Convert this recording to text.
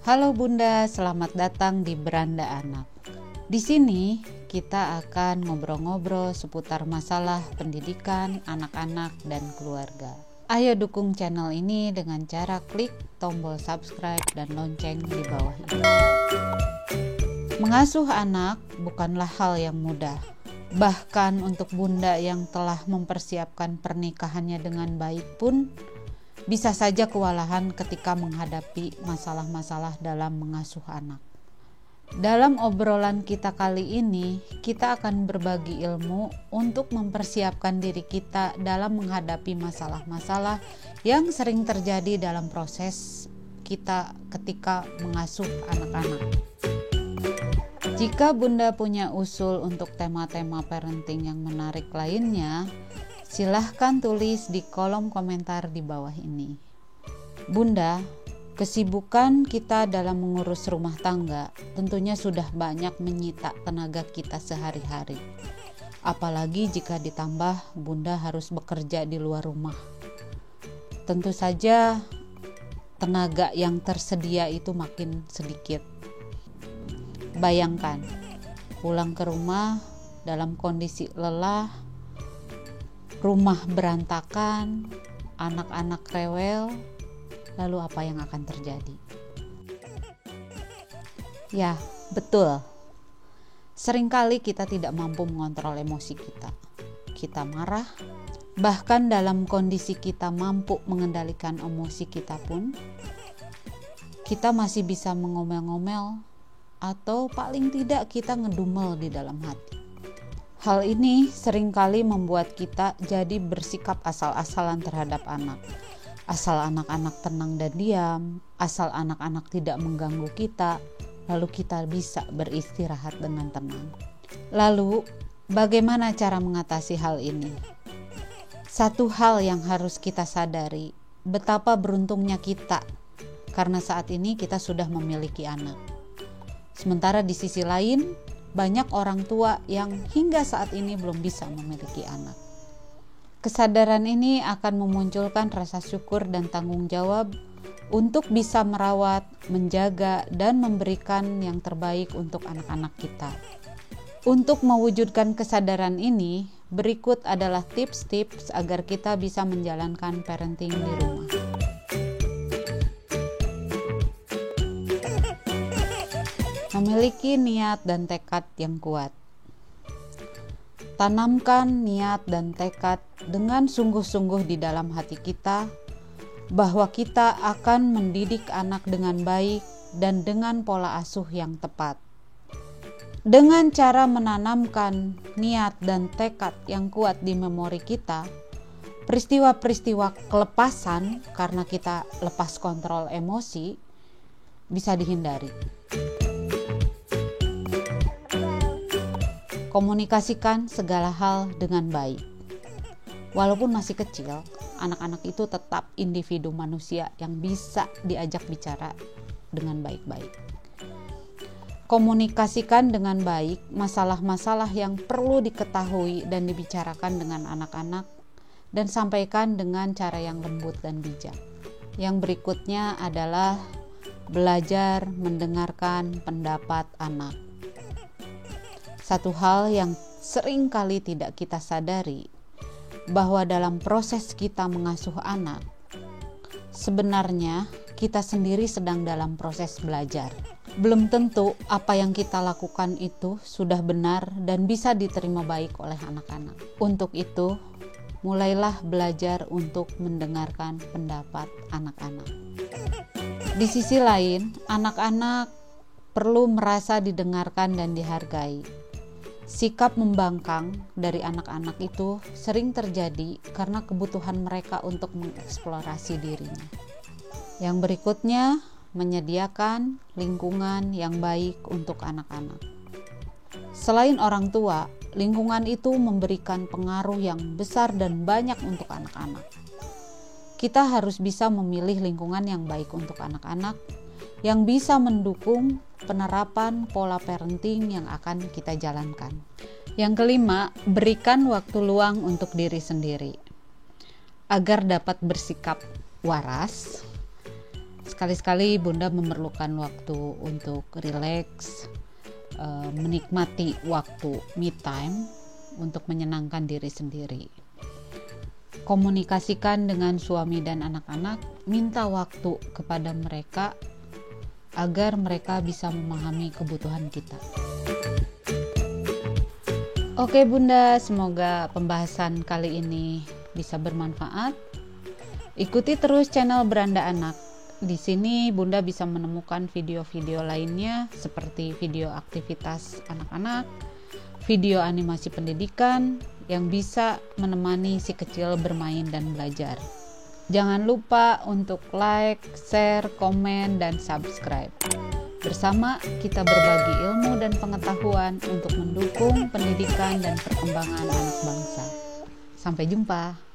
Halo Bunda, selamat datang di Beranda Anak. Di sini kita akan ngobrol-ngobrol seputar masalah pendidikan anak-anak dan keluarga. Ayo dukung channel ini dengan cara klik tombol subscribe dan lonceng di bawah ini. Mengasuh anak bukanlah hal yang mudah. Bahkan untuk Bunda yang telah mempersiapkan pernikahannya dengan baik pun bisa saja kewalahan ketika menghadapi masalah-masalah dalam mengasuh anak. Dalam obrolan kita kali ini, kita akan berbagi ilmu untuk mempersiapkan diri kita dalam menghadapi masalah-masalah yang sering terjadi dalam proses kita ketika mengasuh anak-anak. Jika Bunda punya usul untuk tema-tema parenting yang menarik lainnya, silahkan tulis di kolom komentar di bawah ini. Bunda, kesibukan kita dalam mengurus rumah tangga tentunya sudah banyak menyita tenaga kita sehari-hari. Apalagi jika ditambah Bunda harus bekerja di luar rumah. Tentu saja tenaga yang tersedia itu makin sedikit. Bayangkan, pulang ke rumah dalam kondisi lelah, rumah berantakan, anak-anak rewel, lalu apa yang akan terjadi? Ya, betul. Seringkali kita tidak mampu mengontrol emosi kita. Kita marah, bahkan dalam kondisi kita mampu mengendalikan emosi kita pun, kita masih bisa mengomel-ngomel atau paling tidak kita ngedumel di dalam hati. Hal ini seringkali membuat kita jadi bersikap asal-asalan terhadap anak. Asal anak-anak tenang dan diam, asal anak-anak tidak mengganggu kita, lalu kita bisa beristirahat dengan tenang. Lalu, bagaimana cara mengatasi hal ini? Satu hal yang harus kita sadari, betapa beruntungnya kita, karena saat ini kita sudah memiliki anak. Sementara di sisi lain, banyak orang tua yang hingga saat ini belum bisa memiliki anak. Kesadaran ini akan memunculkan rasa syukur dan tanggung jawab untuk bisa merawat, menjaga, dan memberikan yang terbaik untuk anak-anak kita. Untuk mewujudkan kesadaran ini, berikut adalah tips-tips agar kita bisa menjalankan parenting di rumah. Memiliki niat dan tekad yang kuat. Tanamkan niat dan tekad dengan sungguh-sungguh di dalam hati kita bahwa kita akan mendidik anak dengan baik dan dengan pola asuh yang tepat. Dengan cara menanamkan niat dan tekad yang kuat di memori kita, peristiwa-peristiwa kelepasan karena kita lepas kontrol emosi bisa dihindari. Komunikasikan segala hal dengan baik. Walaupun masih kecil, anak-anak itu tetap individu manusia yang bisa diajak bicara dengan baik-baik. Komunikasikan dengan baik masalah-masalah yang perlu diketahui dan dibicarakan dengan anak-anak dan sampaikan dengan cara yang lembut dan bijak. Yang berikutnya adalah belajar mendengarkan pendapat anak. Satu hal yang sering kali tidak kita sadari, bahwa dalam proses kita mengasuh anak, sebenarnya kita sendiri sedang dalam proses belajar. Belum tentu apa yang kita lakukan itu sudah benar dan bisa diterima baik oleh anak-anak. Untuk itu, mulailah belajar untuk mendengarkan pendapat anak-anak. Di sisi lain, anak-anak perlu merasa didengarkan dan dihargai. Sikap membangkang dari anak-anak itu sering terjadi karena kebutuhan mereka untuk mengeksplorasi dirinya. Yang berikutnya, menyediakan lingkungan yang baik untuk anak-anak. Selain orang tua, lingkungan itu memberikan pengaruh yang besar dan banyak untuk anak-anak. Kita harus bisa memilih lingkungan yang baik untuk anak-anak, yang bisa mendukung penerapan pola parenting yang akan kita jalankan. Yang kelima, berikan waktu luang untuk diri sendiri. Agar dapat bersikap waras, Sekali-sekali Bunda memerlukan waktu untuk rileks, menikmati waktu me time untuk menyenangkan diri sendiri. Komunikasikan dengan suami dan anak-anak, minta waktu kepada mereka agar mereka bisa memahami kebutuhan kita. Oke Bunda, semoga pembahasan kali ini bisa bermanfaat. Ikuti terus channel Beranda Anak. Di sini Bunda bisa menemukan video-video lainnya seperti video aktivitas anak-anak, video animasi pendidikan yang bisa menemani si kecil bermain dan belajar. Jangan lupa untuk like, share, komen, dan subscribe. Bersama kita berbagi ilmu dan pengetahuan untuk mendukung pendidikan dan perkembangan anak bangsa. Sampai jumpa.